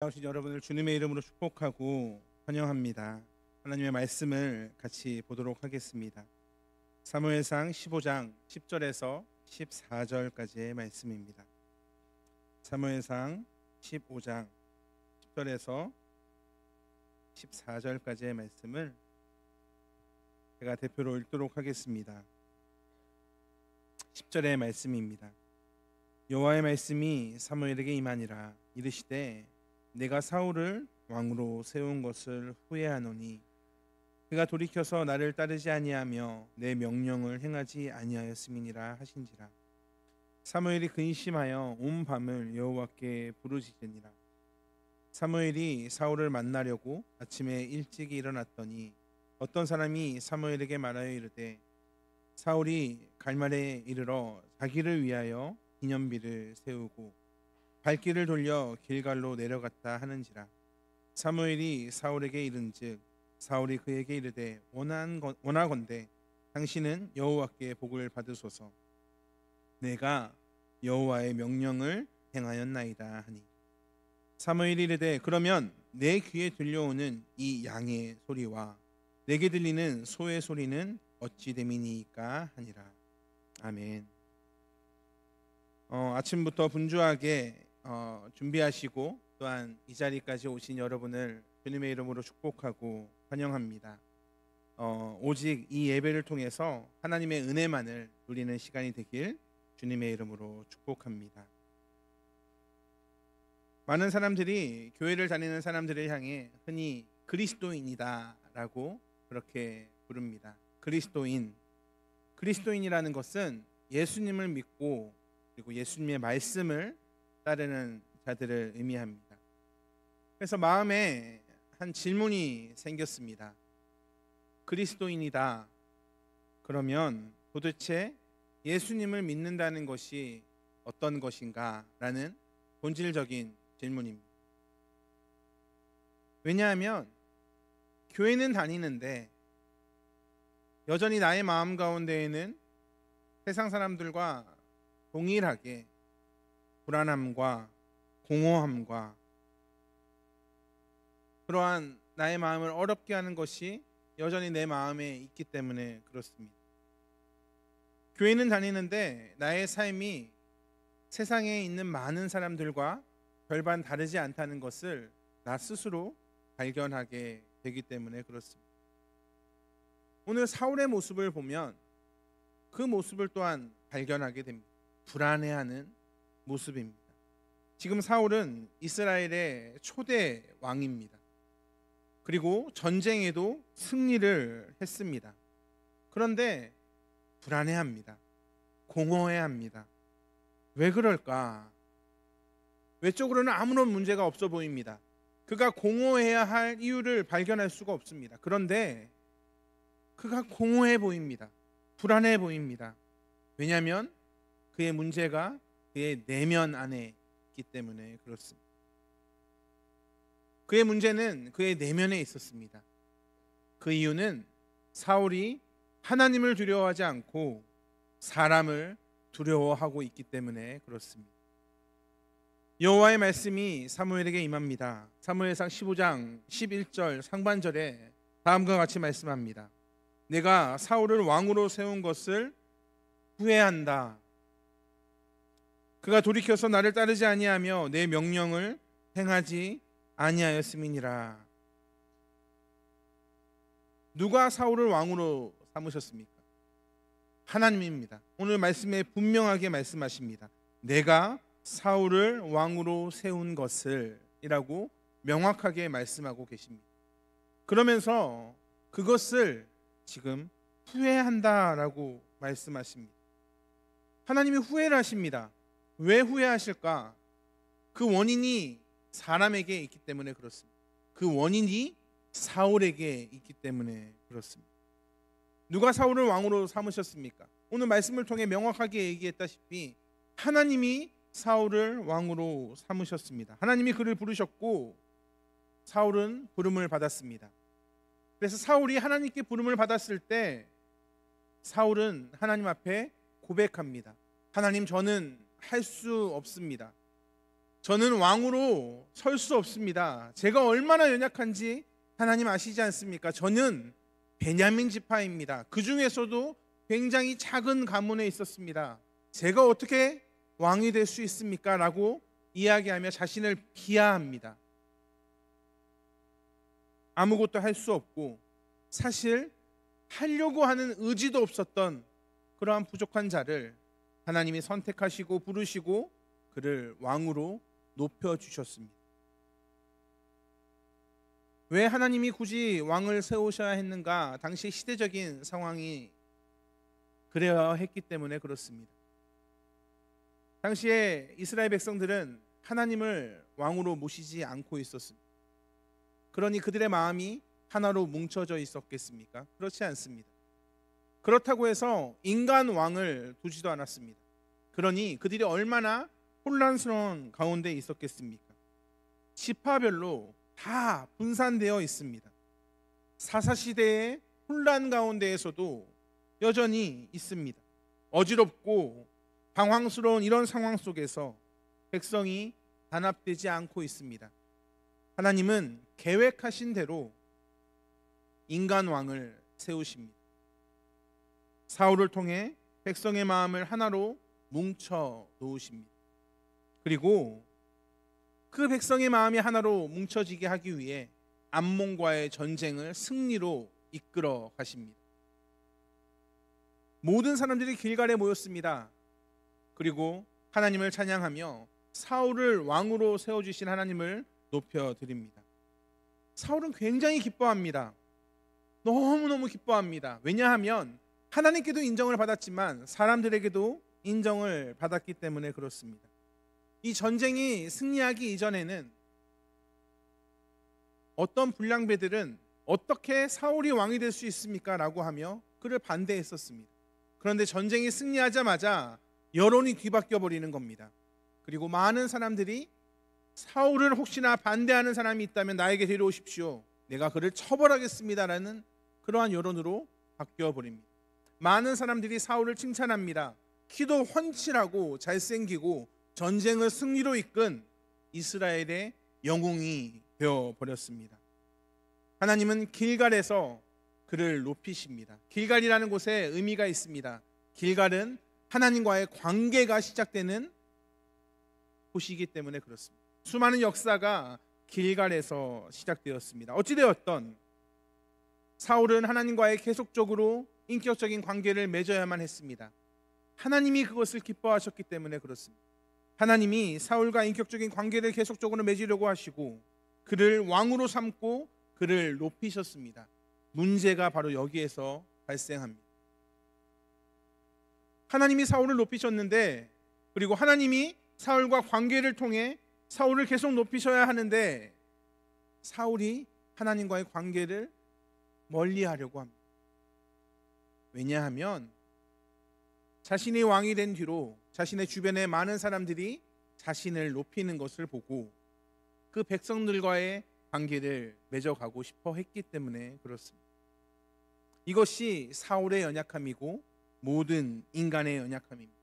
오신 여러분을 주님의 이름으로 축복하고 환영합니다. 하나님의 말씀을 같이 보도록 하겠습니다. 사무엘상 15장 10절에서 14절까지의 말씀입니다. 사무엘상 15장 10절에서 14절까지의 말씀을 제가 대표로 읽도록 하겠습니다. 10절의 말씀입니다. 여호와의 말씀이 사무엘에게 임하니라. 이르시되 내가 사울을 왕으로 세운 것을 후회하노니 그가 돌이켜서 나를 따르지 아니하며 내 명령을 행하지 아니하였음이니라 하신지라. 사무엘이 근심하여 온 밤을 여호와께 부르짖으니라. 사무엘이 사울을 만나려고 아침에 일찍 일어났더니 어떤 사람이 사무엘에게 말하여 이르되 사울이 갈말에 이르러 자기를 위하여 기념비를 세우고 발길을 돌려 길갈로 내려갔다 하는지라. 사무엘이 사울에게 이른즉 사울이 그에게 이르되 원하건대 당신은 여호와께 복을 받으소서. 내가 여호와의 명령을 행하였나이다 하니 사무엘이 이르되 그러면 내 귀에 들려오는 이 양의 소리와 내게 들리는 소의 소리는 어찌 됨이니까 하니라. 아멘. 아침부터 분주하게 준비하시고 또한 이 자리까지 오신 여러분을 주님의 이름으로 축복하고 환영합니다. 오직 이 예배를 통해서 하나님의 은혜만을 누리는 시간이 되길 주님의 이름으로 축복합니다. 많은 사람들이 교회를 다니는 사람들을 향해 흔히 그리스도인이다 라고 그렇게 부릅니다. 그리스도인이라는 것은 예수님을 믿고 그리고 예수님의 말씀을 따르는 자들을 의미합니다. 그래서 마음에 한 질문이 생겼습니다. 그리스도인이다. 그러면 도대체 예수님을 믿는다는 것이 어떤 것인가? 라는 본질적인 질문입니다. 왜냐하면 교회는 다니는데 여전히 나의 마음 가운데에는 세상 사람들과 동일하게 불안함과 공허함과 그러한 나의 마음을 어렵게 하는 것이 여전히 내 마음에 있기 때문에 그렇습니다. 교회는 다니는데 나의 삶이 세상에 있는 많은 사람들과 별반 다르지 않다는 것을 나 스스로 발견하게 되기 때문에 그렇습니다. 오늘 사울의 모습을 보면 그 모습을 또한 발견하게 됩니다. 불안해하는 모습입니다. 지금 사울은 이스라엘의 초대 왕입니다. 그리고 전쟁에도 승리를 했습니다. 그런데 불안해합니다. 공허해합니다. 왜 그럴까? 외적으로는 아무런 문제가 없어 보입니다. 그가 공허해야 할 이유를 발견할 수가 없습니다. 그런데 그가 공허해 보입니다. 불안해 보입니다. 왜냐하면 그의 문제가 그의 내면 안에 있기 때문에 그렇습니다. 그의 문제는 그의 내면에 있었습니다. 그 이유는 사울이 하나님을 두려워하지 않고 사람을 두려워하고 있기 때문에 그렇습니다. 여호와의 말씀이 사무엘에게 임합니다. 사무엘상 15장 11절 상반절에 다음과 같이 말씀합니다. 내가 사울을 왕으로 세운 것을 후회한다. 그가 돌이켜서 나를 따르지 아니하며 내 명령을 행하지 아니하였음이니라. 누가 사울을 왕으로 삼으셨습니까? 하나님입니다. 오늘 말씀에 분명하게 말씀하십니다. 내가 사울을 왕으로 세운 것을 이라고 명확하게 말씀하고 계십니다. 그러면서 그것을 지금 후회한다라고 말씀하십니다. 하나님이 후회를 하십니다. 왜 후회하실까? 그 원인이 사람에게 있기 때문에 그렇습니다. 그 원인이 사울에게 있기 때문에 그렇습니다. 누가 사울을 왕으로 삼으셨습니까? 오늘 말씀을 통해 명확하게 얘기했다시피 하나님이 사울을 왕으로 삼으셨습니다. 하나님이 그를 부르셨고 사울은 부름을 받았습니다. 그래서 사울이 하나님께 부름을 받았을 때 사울은 하나님 앞에 고백합니다. 하나님, 저는 할 수 없습니다. 저는 왕으로 설 수 없습니다. 제가 얼마나 연약한지 하나님 아시지 않습니까? 저는 베냐민 지파입니다. 그 중에서도 굉장히 작은 가문에 있었습니다. 제가 어떻게 왕이 될 수 있습니까? 라고 이야기하며 자신을 비하합니다. 아무것도 할 수 없고 사실 하려고 하는 의지도 없었던 그러한 부족한 자를 하나님이 선택하시고 부르시고 그를 왕으로 높여주셨습니다. 왜 하나님이 굳이 왕을 세우셔야 했는가? 당시 시대적인 상황이 그래야 했기 때문에 그렇습니다. 당시에 이스라엘 백성들은 하나님을 왕으로 모시지 않고 있었습니다. 그러니 그들의 마음이 하나로 뭉쳐져 있었겠습니까? 그렇지 않습니다. 그렇다고 해서 인간 왕을 두지도 않았습니다. 그러니 그들이 얼마나 혼란스러운 가운데 있었겠습니까? 지파별로 다 분산되어 있습니다. 사사시대의 혼란 가운데에서도 여전히 있습니다. 어지럽고 방황스러운 이런 상황 속에서 백성이 단합되지 않고 있습니다. 하나님은 계획하신 대로 인간 왕을 세우십니다. 사울을 통해 백성의 마음을 하나로 뭉쳐 놓으십니다. 그리고 그 백성의 마음이 하나로 뭉쳐지게 하기 위해 암몬과의 전쟁을 승리로 이끌어 가십니다. 모든 사람들이 길갈에 모였습니다. 그리고 하나님을 찬양하며 사울을 왕으로 세워주신 하나님을 높여드립니다. 사울은 굉장히 기뻐합니다. 너무너무 기뻐합니다. 왜냐하면 하나님께도 인정을 받았지만 사람들에게도 인정을 받았기 때문에 그렇습니다. 이 전쟁이 승리하기 이전에는 어떤 불량배들은 어떻게 사울이 왕이 될 수 있습니까? 라고 하며 그를 반대했었습니다. 그런데 전쟁이 승리하자마자 여론이 뒤바뀌어 버리는 겁니다. 그리고 많은 사람들이 사울을 혹시나 반대하는 사람이 있다면 나에게 데려오십시오. 내가 그를 처벌하겠습니다라는 그러한 여론으로 바뀌어 버립니다. 많은 사람들이 사울을 칭찬합니다. 키도 훤칠하고 잘생기고 전쟁을 승리로 이끈 이스라엘의 영웅이 되어 버렸습니다. 하나님은 길갈에서 그를 높이십니다. 길갈이라는 곳에 의미가 있습니다. 길갈은 하나님과의 관계가 시작되는 곳이기 때문에 그렇습니다. 수많은 역사가 길갈에서 시작되었습니다. 어찌되었던 사울은 하나님과의 계속적으로 인격적인 관계를 맺어야만 했습니다. 하나님이 그것을 기뻐하셨기 때문에 그렇습니다. 하나님이 사울과 인격적인 관계를 계속적으로 맺으려고 하시고 그를 왕으로 삼고 그를 높이셨습니다. 문제가 바로 여기에서 발생합니다. 하나님이 사울을 높이셨는데 그리고 하나님이 사울과 관계를 통해 사울을 계속 높이셔야 하는데 사울이 하나님과의 관계를 멀리하려고 합니다. 왜냐하면 자신이 왕이 된 뒤로 자신의 주변의 많은 사람들이 자신을 높이는 것을 보고 그 백성들과의 관계를 맺어가고 싶어 했기 때문에 그렇습니다. 이것이 사울의 연약함이고 모든 인간의 연약함입니다.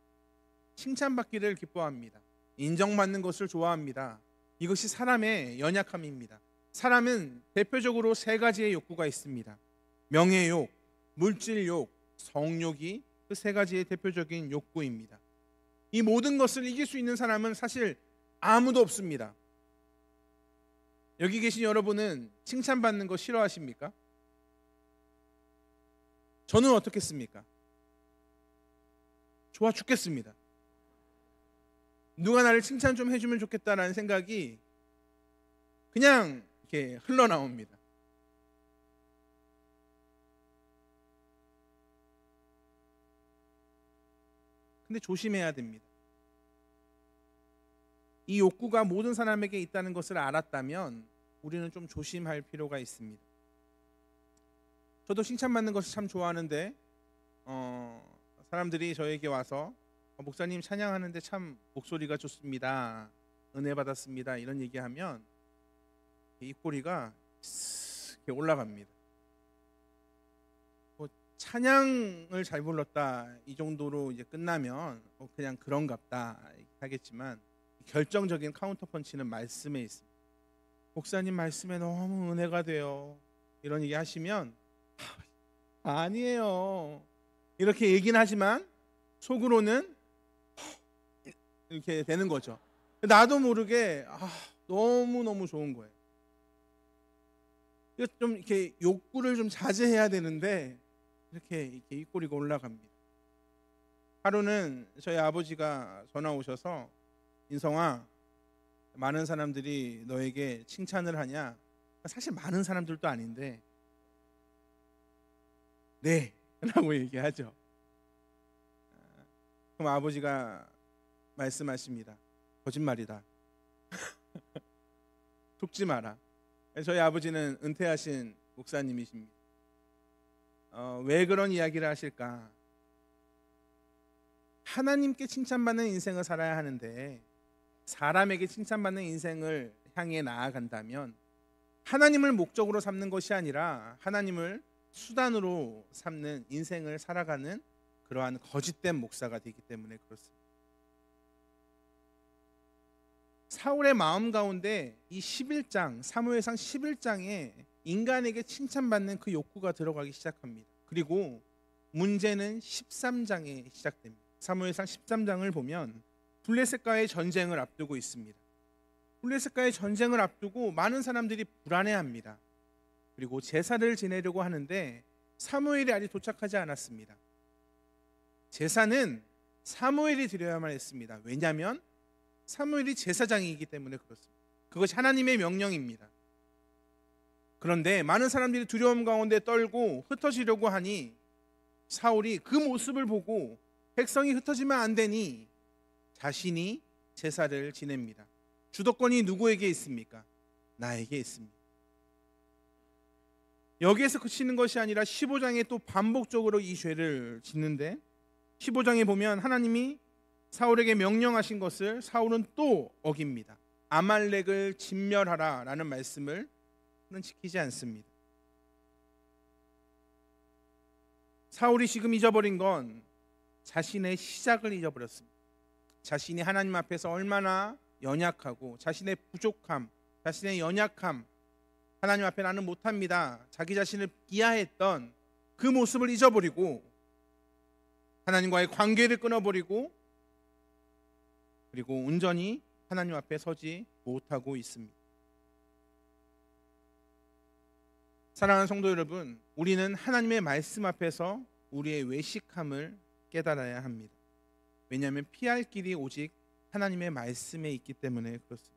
칭찬받기를 기뻐합니다. 인정받는 것을 좋아합니다. 이것이 사람의 연약함입니다. 사람은 대표적으로 세 가지의 욕구가 있습니다. 명예욕, 물질욕, 성욕이 그 세 가지의 대표적인 욕구입니다. 이 모든 것을 이길 수 있는 사람은 사실 아무도 없습니다. 여기 계신 여러분은 칭찬받는 거 싫어하십니까? 저는 어떻겠습니까? 좋아 죽겠습니다. 누가 나를 칭찬 좀 해주면 좋겠다라는 생각이 그냥 이렇게 흘러나옵니다. 근데 조심해야 됩니다. 이 욕구가 모든 사람에게 있다는 것을 알았다면 우리는 좀 조심할 필요가 있습니다. 저도 칭찬받는 것을 참 좋아하는데 사람들이 저에게 와서 목사님 찬양하는데 참 목소리가 좋습니다. 은혜 받았습니다. 이런 얘기하면 입꼬리가 이렇게 올라갑니다. 찬양을 잘 불렀다 이 정도로 이제 끝나면 그냥 그런갑다 하겠지만 결정적인 카운터 펀치는 말씀에 있습니다. 목사님 말씀에 너무 은혜가 돼요. 이런 얘기 하시면 아니에요. 이렇게 얘기는 하지만 속으로는 이렇게 되는 거죠. 나도 모르게 너무너무 좋은 거예요. 좀 이렇게 욕구를 좀 자제해야 되는데 이렇게 입꼬리가 올라갑니다. 하루는 저희 아버지가 전화 오셔서 인성아, 많은 사람들이 너에게 칭찬을 하냐? 사실 많은 사람들도 아닌데 네 라고 얘기하죠. 그럼 아버지가 말씀하십니다. 거짓말이다. 속지 마라. 저희 아버지는 은퇴하신 목사님이십니다. 왜 그런 이야기를 하실까? 하나님께 칭찬받는 인생을 살아야 하는데 사람에게 칭찬받는 인생을 향해 나아간다면 하나님을 목적으로 삼는 것이 아니라 하나님을 수단으로 삼는 인생을 살아가는 그러한 거짓된 목사가 되기 때문에 그렇습니다. 사울의 마음 가운데 이 11장 사무엘상 11장에 인간에게 칭찬받는 그 욕구가 들어가기 시작합니다. 그리고 문제는 13장에 시작됩니다. 사무엘상 13장을 보면 블레셋과의 전쟁을 앞두고 있습니다. 블레셋과의 전쟁을 앞두고 많은 사람들이 불안해합니다. 그리고 제사를 지내려고 하는데 사무엘이 아직 도착하지 않았습니다. 제사는 사무엘이 드려야만 했습니다. 왜냐하면 사무엘이 제사장이기 때문에 그렇습니다. 그것이 하나님의 명령입니다. 그런데 많은 사람들이 두려움 가운데 떨고 흩어지려고 하니 사울이 그 모습을 보고 백성이 흩어지면 안 되니 자신이 제사를 지냅니다. 주도권이 누구에게 있습니까? 나에게 있습니다. 여기에서 그치는 것이 아니라 15장에 또 반복적으로 이 죄를 짓는데 15장에 보면 하나님이 사울에게 명령하신 것을 사울은 또 어깁니다. 아말렉을 진멸하라 라는 말씀을 지키지 않습니다. 사울이 지금 잊어버린 건 자신의 시작을 잊어버렸습니다. 자신이 하나님 앞에서 얼마나 연약하고 자신의 부족함, 자신의 연약함, 하나님 앞에 나는 못합니다, 자기 자신을 비하했던 그 모습을 잊어버리고 하나님과의 관계를 끊어버리고 그리고 온전히 하나님 앞에 서지 못하고 있습니다. 사랑하는 성도 여러분, 우리는 하나님의 말씀 앞에서 우리의 외식함을 깨달아야 합니다. 왜냐하면 피할 길이 오직 하나님의 말씀에 있기 때문에 그렇습니다.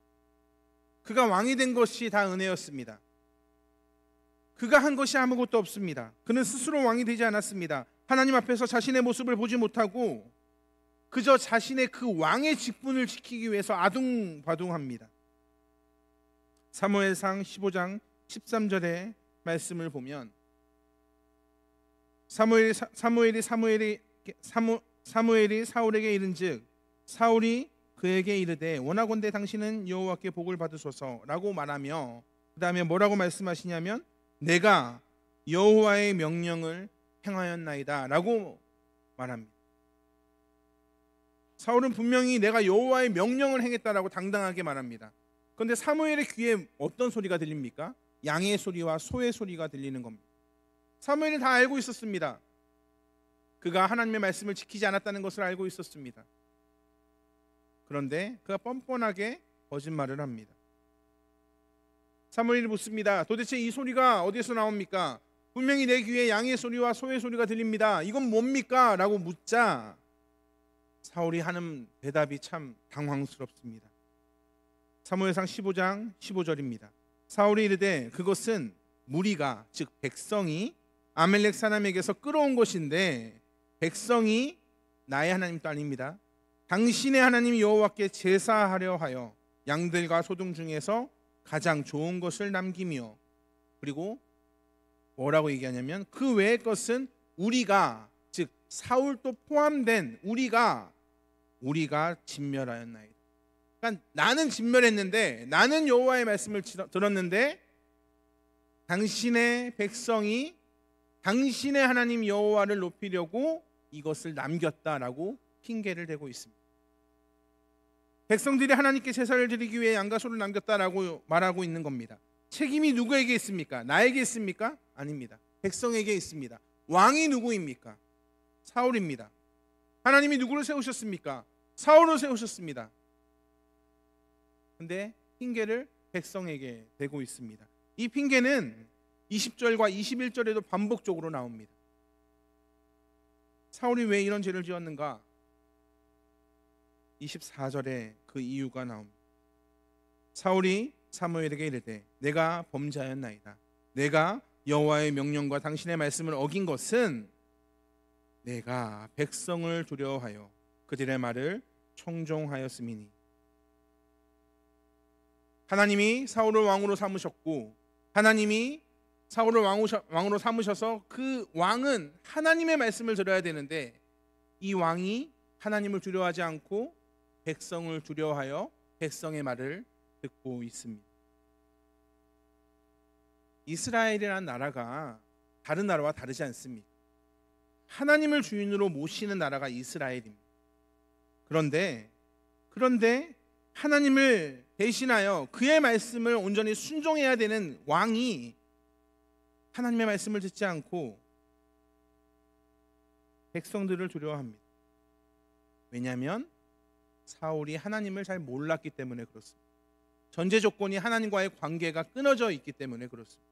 그가 왕이 된 것이 다 은혜였습니다. 그가 한 것이 아무것도 없습니다. 그는 스스로 왕이 되지 않았습니다. 하나님 앞에서 자신의 모습을 보지 못하고 그저 자신의 그 왕의 직분을 지키기 위해서 아둥바둥합니다. 사무엘상 15장 13절의 말씀을 보면 사무엘이 사울에게 이른즉 사울이 그에게 이르되 원하건대 당신은 여호와께 복을 받으소서라고 말하며 그 다음에 뭐라고 말씀하시냐면 내가 여호와의 명령을 행하였나이다 라고 말합니다. 사울은 분명히 내가 여호와의 명령을 행했다라고 당당하게 말합니다. 그런데 사무엘의 귀에 어떤 소리가 들립니까? 양의 소리와 소의 소리가 들리는 겁니다. 사무엘은 다 알고 있었습니다. 그가 하나님의 말씀을 지키지 않았다는 것을 알고 있었습니다. 그런데 그가 뻔뻔하게 거짓말을 합니다. 사무엘이 묻습니다. 도대체 이 소리가 어디서 나옵니까? 분명히 내 귀에 양의 소리와 소의 소리가 들립니다. 이건 뭡니까? 라고 묻자 사울이 하는 대답이 참 당황스럽습니다. 사무엘상 15장 15절입니다. 사울이 이르되 그것은 무리가 즉 백성이 아멜렉 사람에게서 끌어온 것인데 백성이 나의 하나님도 아닙니다. 당신의 하나님 여호와께 제사하려 하여 양들과 소등 중에서 가장 좋은 것을 남기며 그리고 뭐라고 얘기하냐면 그 외의 것은 우리가 즉 사울도 포함된 우리가 진멸하였나이다. 그러니까 나는 진멸했는데 나는 여호와의 말씀을 들었는데 당신의 백성이 당신의 하나님 여호와를 높이려고 이것을 남겼다라고 핑계를 대고 있습니다. 백성들이 하나님께 제사를 드리기 위해 양과 소를 남겼다라고 말하고 있는 겁니다. 책임이 누구에게 있습니까? 나에게 있습니까? 아닙니다. 백성에게 있습니다. 왕이 누구입니까? 사울입니다. 하나님이 누구를 세우셨습니까? 사울을 세우셨습니다. 근데 핑계를 백성에게 대고 있습니다. 이 핑계는 20절과 21절에도 반복적으로 나옵니다. 사울이 왜 이런 죄를 지었는가? 24절에 그 이유가 나옵니다. 사울이 사무엘에게 이르되 내가 범죄하였나이다. 내가 여호와의 명령과 당신의 말씀을 어긴 것은 내가 백성을 두려워하여 그들의 말을 청종하였음이니. 하나님이 사울을 왕으로 삼으셨고 하나님이 사울을 왕으로 삼으셔서 그 왕은 하나님의 말씀을 들어야 되는데 이 왕이 하나님을 두려워하지 않고 백성을 두려워하여 백성의 말을 듣고 있습니다. 이스라엘이라는 나라가 다른 나라와 다르지 않습니다. 하나님을 주인으로 모시는 나라가 이스라엘입니다. 그런데 하나님을 대신하여 그의 말씀을 온전히 순종해야 되는 왕이 하나님의 말씀을 듣지 않고 백성들을 두려워합니다. 왜냐하면 사울이 하나님을 잘 몰랐기 때문에 그렇습니다. 전제 조건이 하나님과의 관계가 끊어져 있기 때문에 그렇습니다.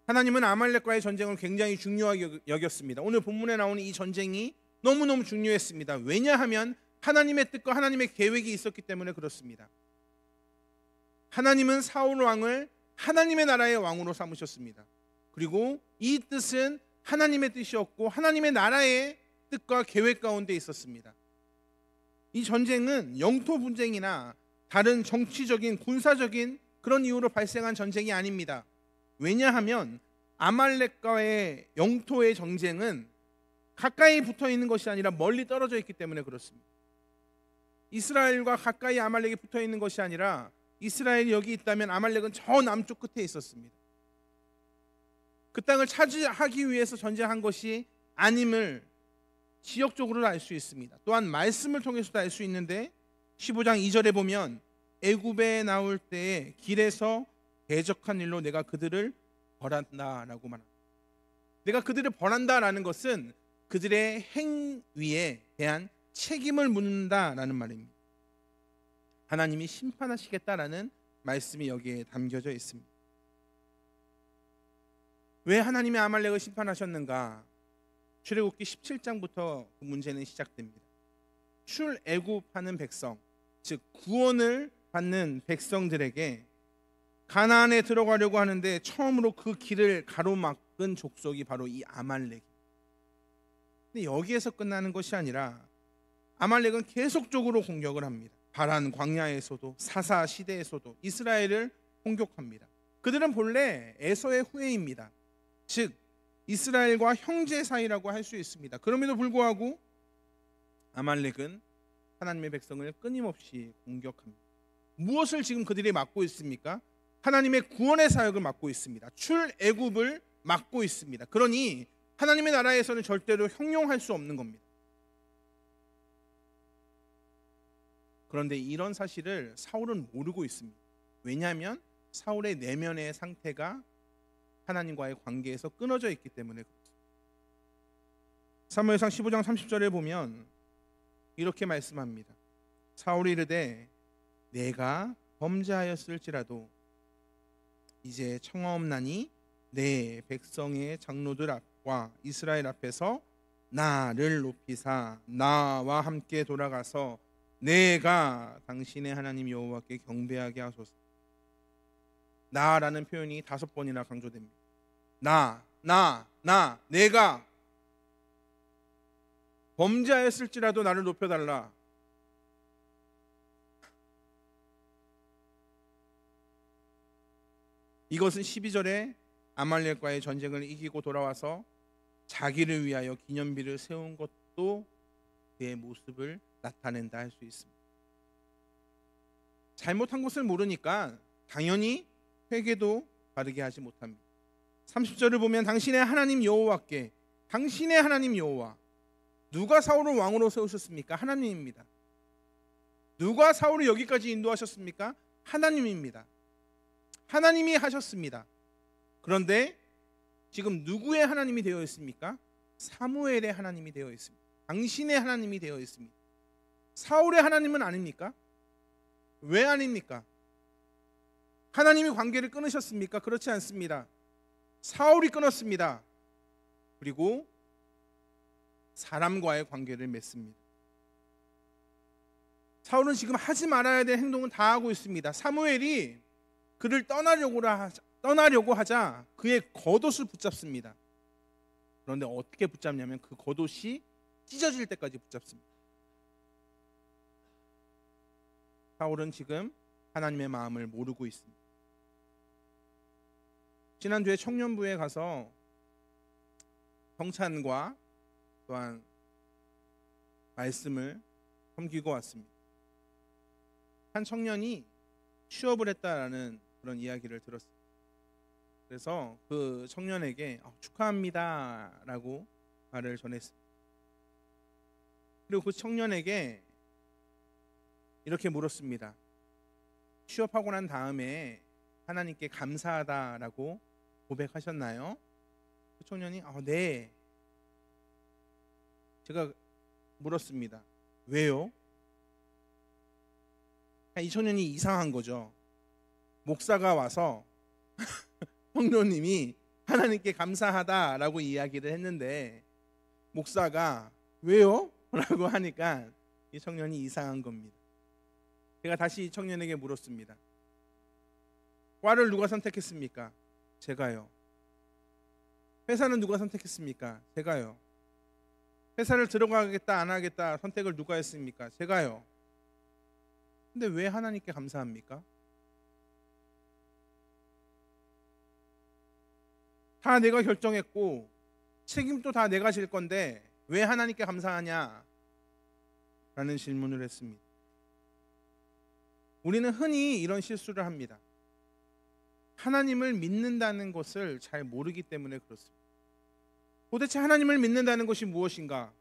하나님은 아말렉과의 전쟁을 굉장히 중요하게 여겼습니다. 오늘 본문에 나오는 이 전쟁이 너무너무 중요했습니다. 왜냐하면 하나님의 뜻과 하나님의 계획이 있었기 때문에 그렇습니다. 하나님은 사울 왕을 하나님의 나라의 왕으로 삼으셨습니다. 그리고 이 뜻은 하나님의 뜻이었고 하나님의 나라의 뜻과 계획 가운데 있었습니다. 이 전쟁은 영토 분쟁이나 다른 정치적인 군사적인 그런 이유로 발생한 전쟁이 아닙니다. 왜냐하면 아말렉과의 영토의 전쟁은 가까이 붙어 있는 것이 아니라 멀리 떨어져 있기 때문에 그렇습니다. 이스라엘과 가까이 아말렉이 붙어 있는 것이 아니라 이스라엘이 여기 있다면 아말렉은 저 남쪽 끝에 있었습니다. 그 땅을 차지하기 위해서 전쟁한 것이 아님을 지역적으로도 알 수 있습니다. 또한 말씀을 통해서도 알 수 있는데 15장 2절에 보면 애굽에 나올 때에 길에서 대적한 일로 내가 그들을 벌한다라고 말합니다. 내가 그들을 벌한다라는 것은 그들의 행위에 대한 책임을 묻는다라는 말입니다. 하나님이 심판하시겠다라는 말씀이 여기에 담겨져 있습니다. 왜 하나님이 아말렉을 심판하셨는가? 출애굽기 17장부터 그 문제는 시작됩니다. 출애굽하는 백성, 즉 구원을 받는 백성들에게 가나안에 들어가려고 하는데 처음으로 그 길을 가로막은 족속이 바로 이 아말렉. 근데 여기에서 끝나는 것이 아니라 아말렉은 계속적으로 공격을 합니다. 바란 광야에서도 사사 시대에서도 이스라엘을 공격합니다. 그들은 본래 에서의 후예입니다. 즉 이스라엘과 형제 사이라고 할 수 있습니다. 그럼에도 불구하고 아말렉은 하나님의 백성을 끊임없이 공격합니다. 무엇을 지금 그들이 맡고 있습니까? 하나님의 구원의 사역을 맡고 있습니다. 출애굽을 맡고 있습니다. 그러니 하나님의 나라에서는 절대로 형용할 수 없는 겁니다. 그런데 이런 사실을 사울은 모르고 있습니다. 왜냐하면 사울의 내면의 상태가 하나님과의 관계에서 끊어져 있기 때문에 그렇습니다. 사무엘상 15장 30절에 보면 이렇게 말씀합니다. 사울이 이르되 내가 범죄하였을지라도 이제 청하옵나니 내 백성의 장로들 앞과 이스라엘 앞에서 나를 높이사 나와 함께 돌아가서 내가 당신의 하나님 여호와께 경배하게 하소서. 나라는 표현이 5번이나 강조됩니다. 내가 범죄하였을지라도 나를 높여달라. 이것은 12절에 아말렉과의 전쟁을 이기고 돌아와서 자기를 위하여 기념비를 세운 것도 그의 모습을 나타낸다 할 수 있습니다. 잘못한 것을 모르니까 당연히 회개도 바르게 하지 못합니다. 30절을 보면 당신의 하나님 여호와께, 당신의 하나님 여호와, 누가 사울을 왕으로 세우셨습니까? 하나님입니다. 누가 사울을 여기까지 인도하셨습니까? 하나님입니다. 하나님이 하셨습니다. 그런데 지금 누구의 하나님이 되어 있습니까? 사무엘의 하나님이 되어 있습니다. 당신의 하나님이 되어 있습니다. 사울의 하나님은 아닙니까? 왜 아닙니까? 하나님이 관계를 끊으셨습니까? 그렇지 않습니다. 사울이 끊었습니다. 그리고 사람과의 관계를 맺습니다. 사울은 지금 하지 말아야 될 행동은 다 하고 있습니다. 사무엘이 그를 떠나려고 하자 그의 겉옷을 붙잡습니다. 그런데 어떻게 붙잡냐면 그 겉옷이 찢어질 때까지 붙잡습니다. 사울은 지금 하나님의 마음을 모르고 있습니다. 지난주에 청년부에 가서 성찬과 또한 말씀을 섬기고 왔습니다. 한 청년이 취업을 했다라는 그런 이야기를 들었습니다. 그래서 그 청년에게 축하합니다 라고 말을 전했습니다. 그리고 그 청년에게 이렇게 물었습니다. 취업하고 난 다음에 하나님께 감사하다라고 고백하셨나요? 그 청년이 네. 제가 물었습니다. 왜요? 이 청년이 이상한 거죠. 목사가 와서 성도님이 하나님께 감사하다라고 이야기를 했는데 목사가 왜요? 라고 하니까 이 청년이 이상한 겁니다. 제가 다시 이 청년에게 물었습니다. 과를 누가 선택했습니까? 제가요. 회사는 누가 선택했습니까? 제가요. 회사를 들어가겠다 안 하겠다 선택을 누가 했습니까? 제가요. 근데 왜 하나님께 감사합니까? 다 내가 결정했고 책임도 다 내가 질 건데 왜 하나님께 감사하냐? 라는 질문을 했습니다. 우리는 흔히 이런 실수를 합니다. 하나님을 믿는다는 것을 잘 모르기 때문에 그렇습니다. 도대체 하나님을 믿는다는 것이 무엇인가?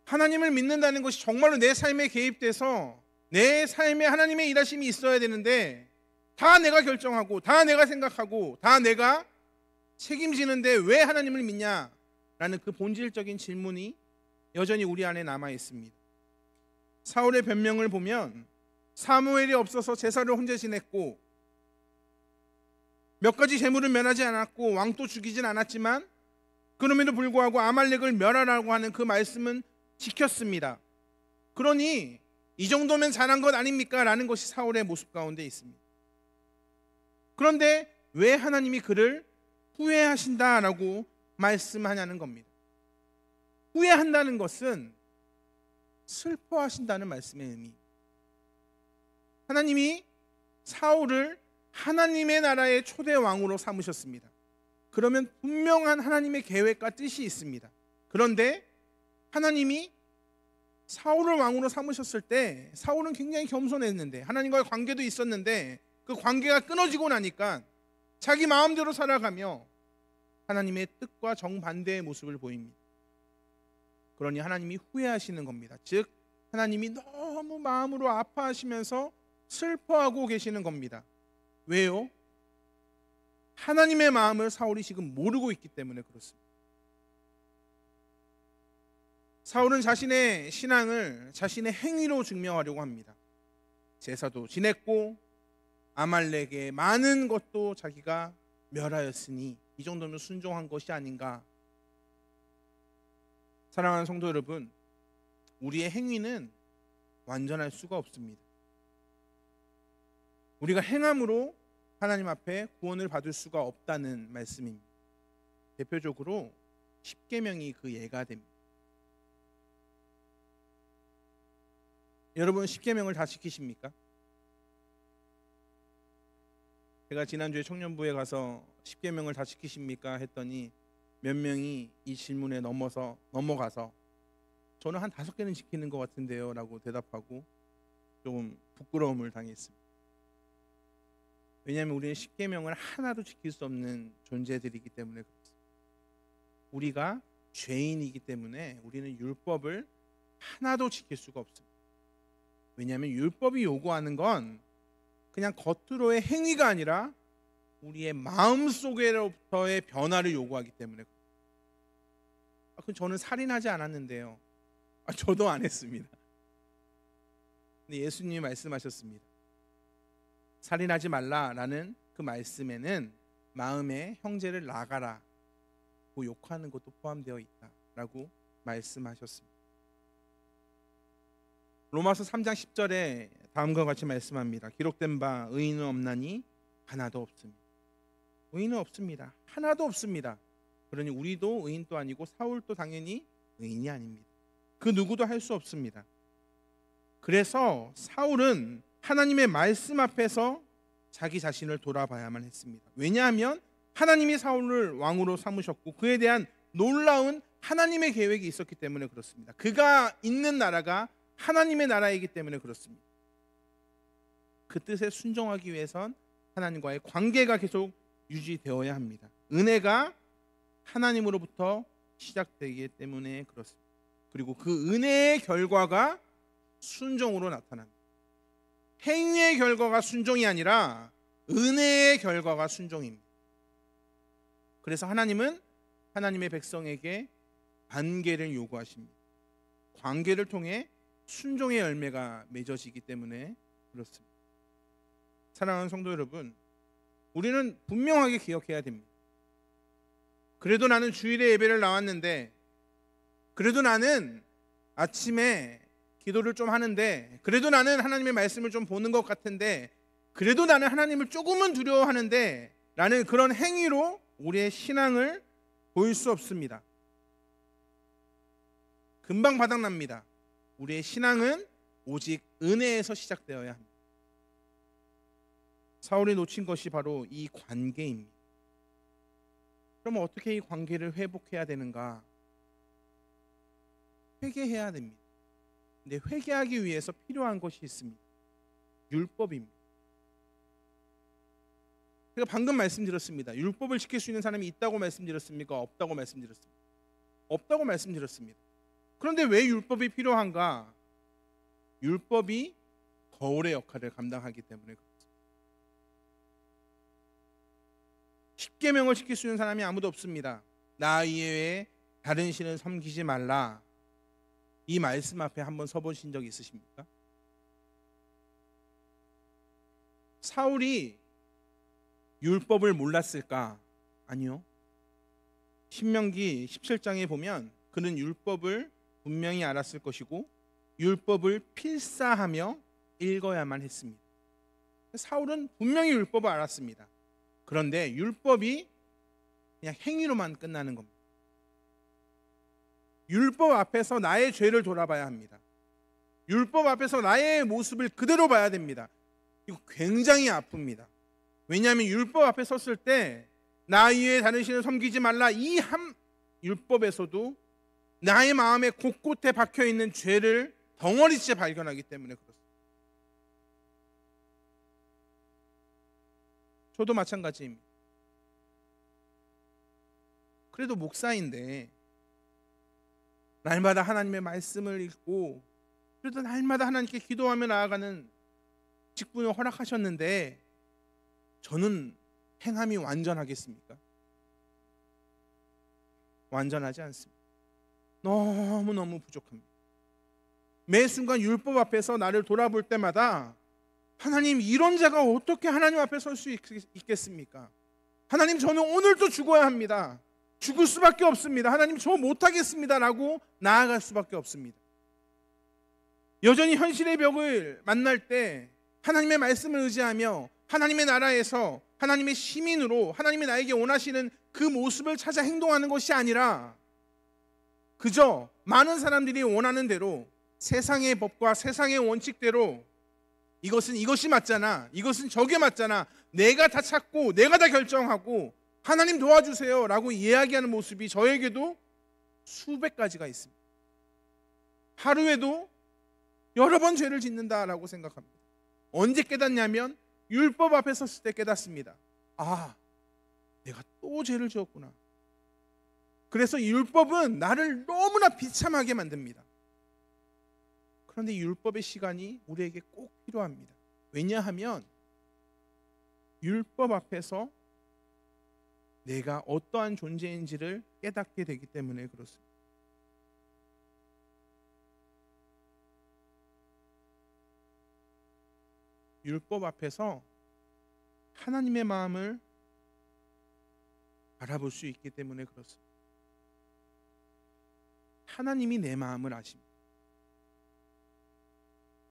하나님을 믿는다는 것이 정말로 내 삶에 개입돼서 내 삶에 하나님의 일하심이 있어야 되는데 다 내가 결정하고 다 내가 생각하고 다 내가 책임지는데 왜 하나님을 믿냐? 라는 그 본질적인 질문이 여전히 우리 안에 남아 있습니다. 사울의 변명을 보면 사무엘이 없어서 제사를 혼자 지냈고 몇 가지 재물을 멸하지 않았고 왕도 죽이진 않았지만 그럼에도 불구하고 아말렉을 멸하라고 하는 그 말씀은 지켰습니다. 그러니 이 정도면 잘한 것 아닙니까? 라는 것이 사울의 모습 가운데 있습니다. 그런데 왜 하나님이 그를 후회하신다라고 말씀하냐는 겁니다. 후회한다는 것은 슬퍼하신다는 말씀의 의미. 하나님이 사울을 하나님의 나라의 초대 왕으로 삼으셨습니다. 그러면 분명한 하나님의 계획과 뜻이 있습니다. 그런데 하나님이 사울을 왕으로 삼으셨을 때 사울은 굉장히 겸손했는데 하나님과의 관계도 있었는데 그 관계가 끊어지고 나니까 자기 마음대로 살아가며 하나님의 뜻과 정반대의 모습을 보입니다. 그러니 하나님이 후회하시는 겁니다. 즉 하나님이 너무 마음으로 아파하시면서 슬퍼하고 계시는 겁니다. 왜요? 하나님의 마음을 사울이 지금 모르고 있기 때문에 그렇습니다. 사울은 자신의 신앙을 자신의 행위로 증명하려고 합니다. 제사도 지냈고 아말렉의 많은 것도 자기가 멸하였으니 이 정도면 순종한 것이 아닌가. 사랑하는 성도 여러분, 우리의 행위는 완전할 수가 없습니다. 우리가 행함으로 하나님 앞에 구원을 받을 수가 없다는 말씀입니다. 대표적으로 십계명이 그 예가 됩니다. 여러분 십계명을 다 지키십니까? 제가 지난주에 청년부에 가서 십계명을 다 지키십니까? 했더니 몇 명이 이 질문에 넘어가서 저는 한 5개는 지키는 것 같은데요 라고 대답하고 조금 부끄러움을 당했습니다. 왜냐하면 우리는 십계명을 하나도 지킬 수 없는 존재들이기 때문에 그렇습니다. 우리가 죄인이기 때문에 우리는 율법을 하나도 지킬 수가 없습니다. 왜냐하면 율법이 요구하는 건 그냥 겉으로의 행위가 아니라 우리의 마음속에로부터의 변화를 요구하기 때문에. 그럼 저는 살인하지 않았는데요. 저도 안 했습니다. 근데 예수님이 말씀하셨습니다. 살인하지 말라라는 그 말씀에는 마음에 형제를 나가라 욕하는 것도 포함되어 있다라고 말씀하셨습니다. 로마서 3장 10절에 다음과 같이 말씀합니다. 기록된 바 의인은 없나니 하나도 없습니다. 의인은 없습니다. 하나도 없습니다. 그러니 우리도 의인도 아니고 사울도 당연히 의인이 아닙니다. 그 누구도 할 수 없습니다. 그래서 사울은 하나님의 말씀 앞에서 자기 자신을 돌아봐야만 했습니다. 왜냐하면 하나님이 사울을 왕으로 삼으셨고 그에 대한 놀라운 하나님의 계획이 있었기 때문에 그렇습니다. 그가 있는 나라가 하나님의 나라이기 때문에 그렇습니다. 그 뜻에 순종하기 위해선 하나님과의 관계가 계속 유지되어야 합니다. 은혜가 하나님으로부터 시작되기 때문에 그렇습니다. 그리고 그 은혜의 결과가 순종으로 나타납니다. 행위의 결과가 순종이 아니라 은혜의 결과가 순종입니다. 그래서 하나님은 하나님의 백성에게 관계를 요구하십니다. 관계를 통해 순종의 열매가 맺어지기 때문에 그렇습니다. 사랑하는 성도 여러분, 우리는 분명하게 기억해야 됩니다. 그래도 나는 주일에 예배를 나왔는데, 그래도 나는 아침에 기도를 좀 하는데, 그래도 나는 하나님의 말씀을 좀 보는 것 같은데, 그래도 나는 하나님을 조금은 두려워하는데 라는 그런 행위로 우리의 신앙을 보일 수 없습니다. 금방 바닥납니다. 우리의 신앙은 오직 은혜에서 시작되어야 합니다. 사울이 놓친 것이 바로 이 관계입니다. 그럼 어떻게 이 관계를 회복해야 되는가? 회개해야 됩니다. 근데 회개하기 위해서 필요한 것이 있습니다. 율법입니다. 제가 방금 말씀드렸습니다. 율법을 지킬 수 있는 사람이 있다고 말씀드렸습니까? 없다고 말씀드렸습니다. 없다고 말씀드렸습니다. 그런데 왜 율법이 필요한가? 율법이 거울의 역할을 감당하기 때문에 그렇습니다. 십계명을 지킬 수 있는 사람이 아무도 없습니다. 나 이외에 다른 신을 섬기지 말라. 이 말씀 앞에 한번 서보신 적 있으십니까? 사울이 율법을 몰랐을까? 아니요. 신명기 17장에 보면 그는 율법을 분명히 알았을 것이고 율법을 필사하며 읽어야만 했습니다. 사울은 분명히 율법을 알았습니다. 그런데 율법이 그냥 행위로만 끝나는 겁니다. 율법 앞에서 나의 죄를 돌아봐야 합니다. 율법 앞에서 나의 모습을 그대로 봐야 됩니다. 이거 굉장히 아픕니다. 왜냐하면 율법 앞에 섰을 때 나 이외에 다른 신을 섬기지 말라, 이 한 율법에서도 나의 마음에 곳곳에 박혀있는 죄를 덩어리째 발견하기 때문에 그렇습니다. 저도 마찬가지입니다. 그래도 목사인데 날마다 하나님의 말씀을 읽고 그래도 날마다 하나님께 기도하며 나아가는 직분을 허락하셨는데 저는 행함이 완전하겠습니까? 완전하지 않습니다. 너무너무 부족합니다. 매 순간 율법 앞에서 나를 돌아볼 때마다 하나님, 이런 자가 어떻게 하나님 앞에 설 수 있겠습니까? 하나님, 저는 오늘도 죽어야 합니다. 죽을 수밖에 없습니다. 하나님, 저 못하겠습니다 라고 나아갈 수밖에 없습니다. 여전히 현실의 벽을 만날 때 하나님의 말씀을 의지하며 하나님의 나라에서 하나님의 시민으로 하나님이 나에게 원하시는 그 모습을 찾아 행동하는 것이 아니라 그저 많은 사람들이 원하는 대로 세상의 법과 세상의 원칙대로 이것이 맞잖아, 이것은 저게 맞잖아, 내가 다 찾고 내가 다 결정하고 하나님 도와주세요 라고 이야기하는 모습이 저에게도 수백 가지가 있습니다. 하루에도 여러 번 죄를 짓는다라고 생각합니다. 언제 깨닫냐면 율법 앞에 섰을 때 깨닫습니다. 아, 내가 또 죄를 지었구나. 그래서 율법은 나를 너무나 비참하게 만듭니다. 그런데 율법의 시간이 우리에게 꼭 필요합니다. 왜냐하면 율법 앞에서 내가 어떠한 존재인지를 깨닫게 되기 때문에 그렇습니다. 율법 앞에서 하나님의 마음을 알아볼 수 있기 때문에 그렇습니다. 하나님이 내 마음을 아십니다.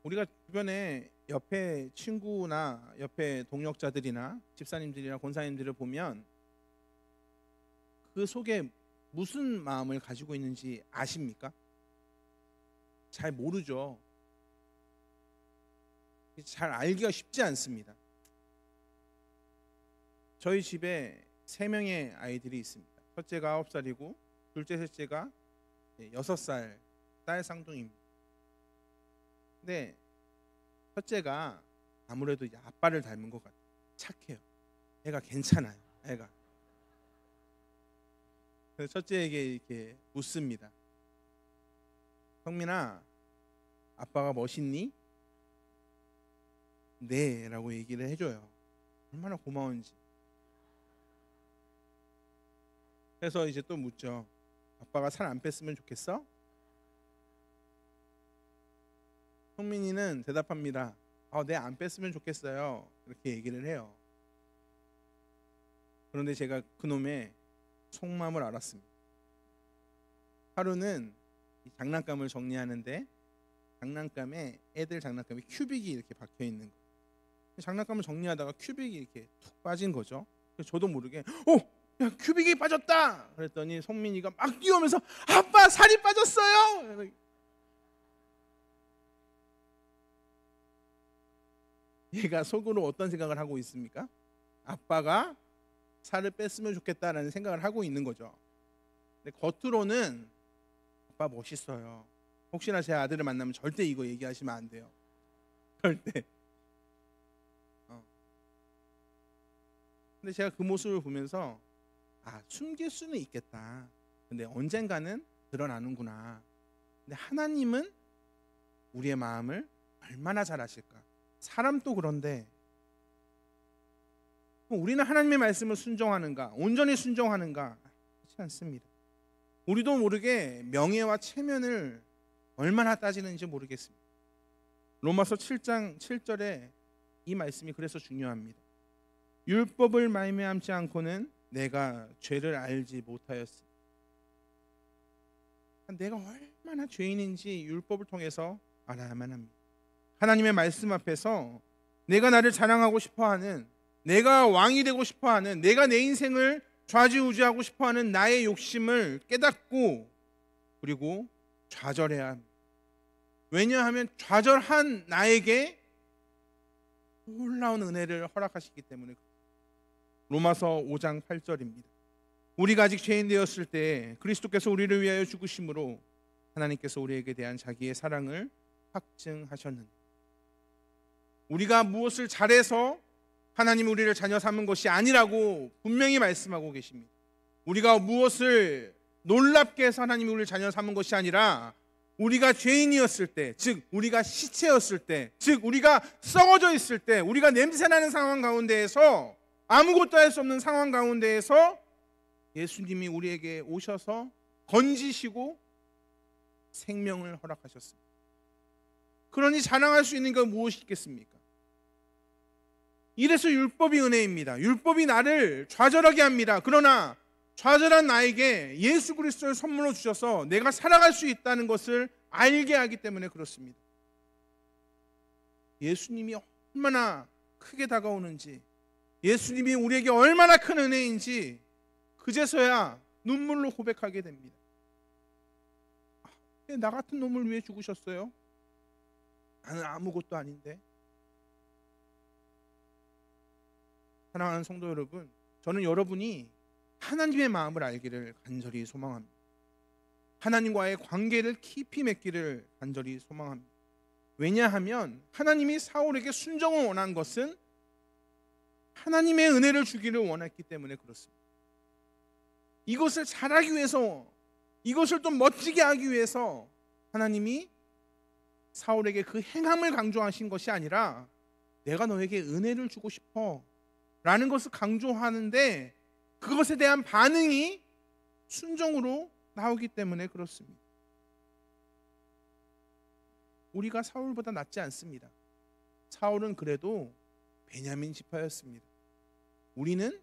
우리가 주변에 옆에 친구나 옆에 동역자들이나 집사님들이나 권사님들을 보면 그 속에 무슨 마음을 가지고 있는지 아십니까? 잘 모르죠. 잘 알기가 쉽지 않습니다. 저희 집에 3명의 아이들이 있습니다. 첫째가 9살이고 둘째, 셋째가 6살 딸 쌍둥이입니다. 근데 첫째가 아무래도 아빠를 닮은 것 같아요. 착해요. 애가 괜찮아요. 애가. 그래서 첫째에게 이렇게 묻습니다. 성민아, 아빠가 멋있니? 네 라고 얘기를 해줘요. 얼마나 고마운지. 그래서 이제 또 묻죠. 아빠가 살 안 뺐으면 좋겠어? 성민이는 대답합니다. 네, 안 뺐으면 좋겠어요. 이렇게 얘기를 해요. 그런데 제가 그놈의 속마음을 알았습니다. 하루는 이 장난감을 정리하는데 장난감에 애들 장난감에 큐빅이 이렇게 박혀 있는 거예요. 장난감을 정리하다가 큐빅이 이렇게 툭 빠진 거죠. 그래서 저도 모르게 야, 큐빅이 빠졌다. 그랬더니 성민이가 막 뛰어오면서 아빠 살이 빠졌어요. 얘가 속으로 어떤 생각을 하고 있습니까? 아빠가 살을 뺐으면 좋겠다라는 생각을 하고 있는 거죠. 근데 겉으로는 아빠 멋있어요. 혹시나 제 아들을 만나면 절대 이거 얘기하시면 안 돼요. 절대. 근데 제가 그 모습을 보면서 숨길 수는 있겠다. 근데 언젠가는 드러나는구나. 근데 하나님은 우리의 마음을 얼마나 잘 아실까? 사람도 그런데 우리는 하나님의 말씀을 순종하는가? 온전히 순종하는가? 그렇지 않습니다. 우리도 모르게 명예와 체면을 얼마나 따지는지 모르겠습니다. 로마서 7장 7절에 이 말씀이 그래서 중요합니다. 율법을 말미암지 않고는 내가 죄를 알지 못하였으니. 내가 얼마나 죄인인지 율법을 통해서 알아야만 합니다. 하나님의 말씀 앞에서 내가 나를 자랑하고 싶어하는, 내가 왕이 되고 싶어하는, 내가 내 인생을 좌지우지하고 싶어하는 나의 욕심을 깨닫고 그리고 좌절해야 합니다. 왜냐하면 좌절한 나에게 놀라운 은혜를 허락하시기 때문에. 로마서 5장 8절입니다. 우리가 아직 죄인 되었을 때 그리스도께서 우리를 위하여 죽으심으로 하나님께서 우리에게 대한 자기의 사랑을 확증하셨느니. 우리가 무엇을 잘해서 하나님이 우리를 자녀 삼은 것이 아니라고 분명히 말씀하고 계십니다. 우리가 무엇을 놀랍게 해서 하나님이 우리를 자녀 삼은 것이 아니라 우리가 죄인이었을 때, 즉 우리가 시체였을 때, 즉 우리가 썩어져 있을 때, 우리가 냄새나는 상황 가운데에서, 아무것도 할 수 없는 상황 가운데에서 예수님이 우리에게 오셔서 건지시고 생명을 허락하셨습니다. 그러니 자랑할 수 있는 건 무엇이 있겠습니까? 이래서 율법이 은혜입니다. 율법이 나를 좌절하게 합니다. 그러나 좌절한 나에게 예수 그리스도를 선물로 주셔서 내가 살아갈 수 있다는 것을 알게 하기 때문에 그렇습니다. 예수님이 얼마나 크게 다가오는지, 예수님이 우리에게 얼마나 큰 은혜인지 그제서야 눈물로 고백하게 됩니다. 나 같은 놈을 위해 죽으셨어요? 나는 아무것도 아닌데. 사랑하는 성도 여러분, 저는 여러분이 하나님의 마음을 알기를 간절히 소망합니다. 하나님과의 관계를 깊이 맺기를 간절히 소망합니다. 왜냐하면 하나님이 사울에게 순종을 원한 것은 하나님의 은혜를 주기를 원했기 때문에 그렇습니다. 이것을 잘하기 위해서, 이것을 좀 멋지게 하기 위해서 하나님이 사울에게 그 행함을 강조하신 것이 아니라 내가 너에게 은혜를 주고 싶어 라는 것을 강조하는데, 그것에 대한 반응이 순종으로 나오기 때문에 그렇습니다. 우리가 사울보다 낫지 않습니다. 사울은 그래도 베냐민 지파였습니다. 우리는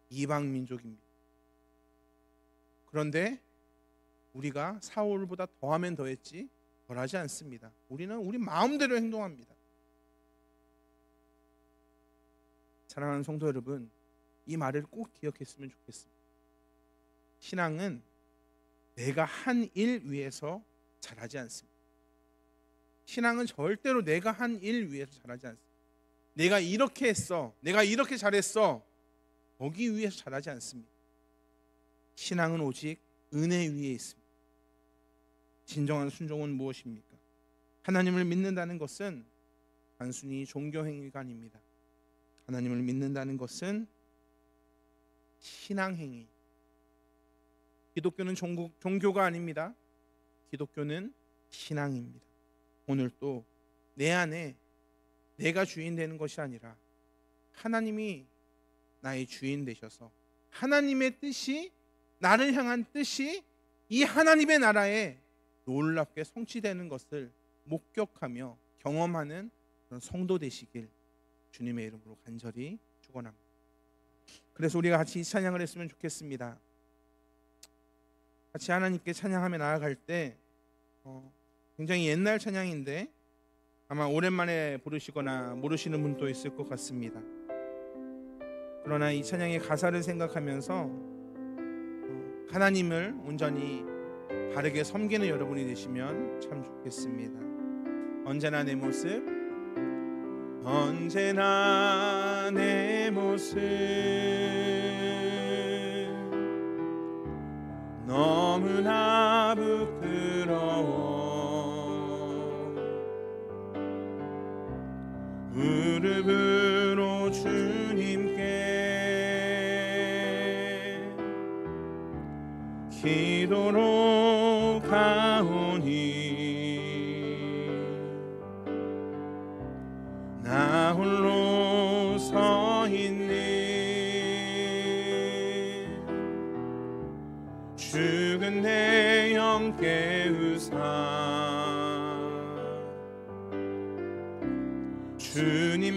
이방 민족입니다. 그런데 우리가 사울보다 더하면 더했지 덜하지 않습니다. 우리는 우리 마음대로 행동합니다. 사랑하는 성도 여러분, 이 말을 꼭 기억했으면 좋겠습니다. 신앙은 내가 한 일 위해서 잘하지 않습니다. 신앙은 절대로 내가 한 일 위해서 잘하지 않습니다. 내가 이렇게 했어, 내가 이렇게 잘했어, 거기 위해서 잘하지 않습니다. 신앙은 오직 은혜 위에 있습니다. 진정한 순종은 무엇입니까? 하나님을 믿는다는 것은 단순히 종교 행위가 아닙니다. 하나님을 믿는다는 것은 신앙 행위. 기독교는 종교가 아닙니다. 기독교는 신앙입니다. 오늘 또 내 안에 내가 주인 되는 것이 아니라 하나님이 나의 주인 되셔서 하나님의 뜻이, 나를 향한 뜻이 이 하나님의 나라에 놀랍게 성취되는 것을 목격하며 경험하는 그런 성도 되시길 주님의 이름으로 간절히 축원합니다. 그래서 우리가 같이 이 찬양을 했으면 좋겠습니다. 같이 하나님께 찬양하며 나아갈 때 굉장히 옛날 찬양인데 아마 오랜만에 부르시거나 모르시는 분도 있을 것 같습니다. 그러나 이 찬양의 가사를 생각하면서 하나님을 온전히 바르게 섬기는 여러분이 되시면 참 좋겠습니다. 언제나 내 모습, 언제나 내 모습, 너무나 부끄러워. 무릎으로 주님께 기도로 가오니 나 홀로 서 있네. 죽은 내 영 깨우사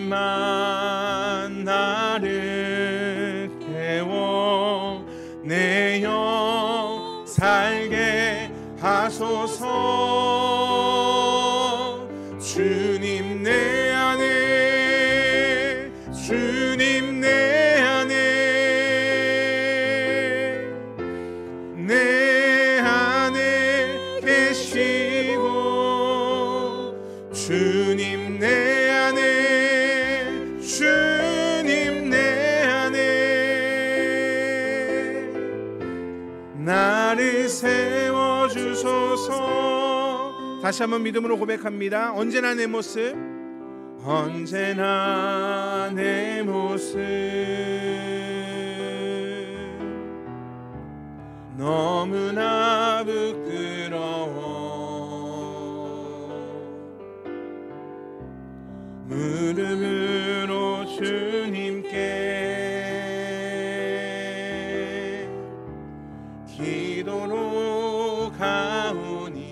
주님만 나를 깨워 내 영 살게 하소서. 주님 내 안에, 주님 내 안에, 내 안에 계시고 주님 내 안에, 주님 내 안에 나를 세워주소서. 다시 한번 믿음으로 고백합니다. 언제나 내 모습, 언제나 내 모습, 너무나 부끄러워. 무릎으로 주님께 기도로 가오니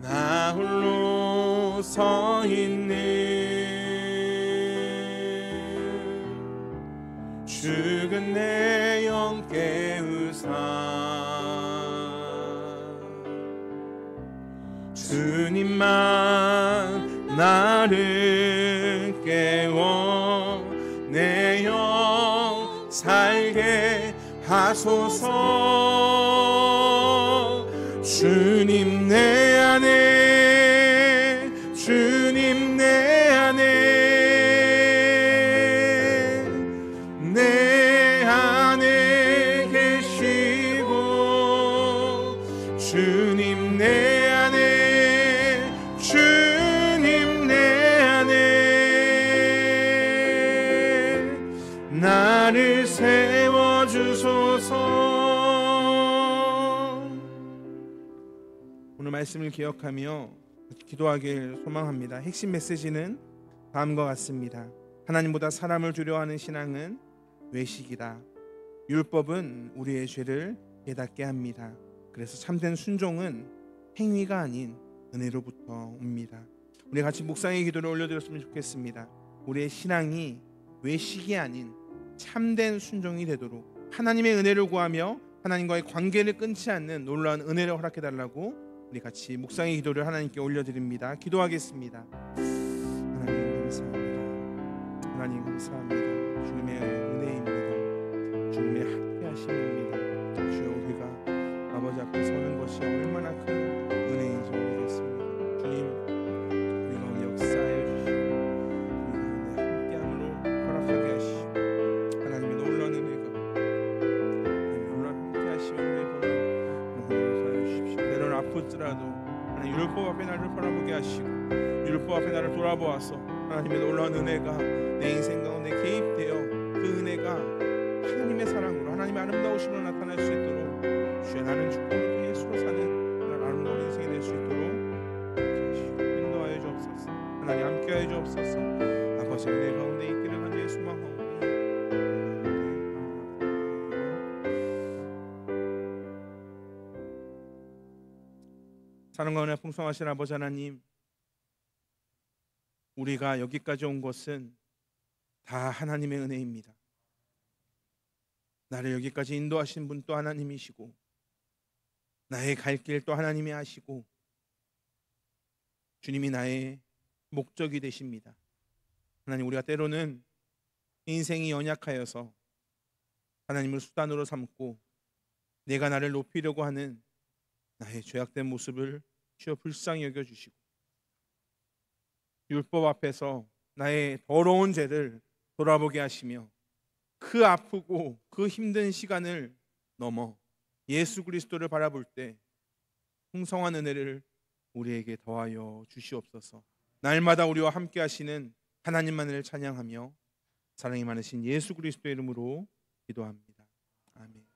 나 홀로 서 있는 죽은 내 영 깨우사 주님만 나를 깨워 내 영 살게 하소서. 주님 내 안에, 주님 내 안에, 내 안에 계시고 주님 내 안에, 주님 내 안에 나를 세워주소서. 말씀을 기억하며 기도하길 소망합니다. 핵심 메시지는 다음과 같습니다. 하나님보다 사람을 두려워하는 신앙은 외식이다. 율법은 우리의 죄를 깨닫게 합니다. 그래서 참된 순종은 행위가 아닌 은혜로부터 옵니다. 우리 같이 묵상의 기도를 올려드렸으면 좋겠습니다. 우리의 신앙이 외식이 아닌 참된 순종이 되도록 하나님의 은혜를 구하며 하나님과의 관계를 끊지 않는 놀라운 은혜를 허락해달라고 우리 같이 묵상의 기도를 하나님께 올려드립니다. 기도하겠습니다. 하나님 감사합니다. 하나님 감사합니다. 주님의 은혜입니다. 주님의 함께하심입니다. 주여, 우리가 아버지 앞에 서는 것이 얼마나 큰 은혜인지 모르겠습니다. 주님, 우리 가운데 역사해 주시고 우리 가운데 함께함으로 허락하게 하시고 하나님의 놀라운 은혜가 놀라운 함께하심을 은혜 보는 역사해 주십시오. 때로는 아플지라도 하나님 율법 앞에 나를 바라보게 하시고 율법 앞에 나를 돌아보아서 하나님의 놀라운 은혜가 내 인생 가운데 개입되어 그 은혜가 하나님의 사랑으로 하나님의 아름다우심으로 나타날 수 있도록 주여, 나는 축복을 통해 예수로 사는 그런 아름다운 인생이 될 수 있도록 인도하여 주옵소서. 하나님 함께하여 주옵소서. 아버지 은혜 가운데 있기를 간절히 소망하오니 사랑과 은혜 풍성하신 아버지 하나님, 우리가 여기까지 온 것은 다 하나님의 은혜입니다. 나를 여기까지 인도하신 분 또 하나님이시고 나의 갈 길 또 하나님이 하시고 주님이 나의 목적이 되십니다. 하나님, 우리가 때로는 인생이 연약하여서 하나님을 수단으로 삼고 내가 나를 높이려고 하는 나의 죄악된 모습을 주여 불쌍히 여겨주시고 율법 앞에서 나의 더러운 죄를 돌아보게 하시며 그 아프고 그 힘든 시간을 넘어 예수 그리스도를 바라볼 때 풍성한 은혜를 우리에게 더하여 주시옵소서. 날마다 우리와 함께 하시는 하나님만을 찬양하며 사랑이 많으신 예수 그리스도의 이름으로 기도합니다. 아멘.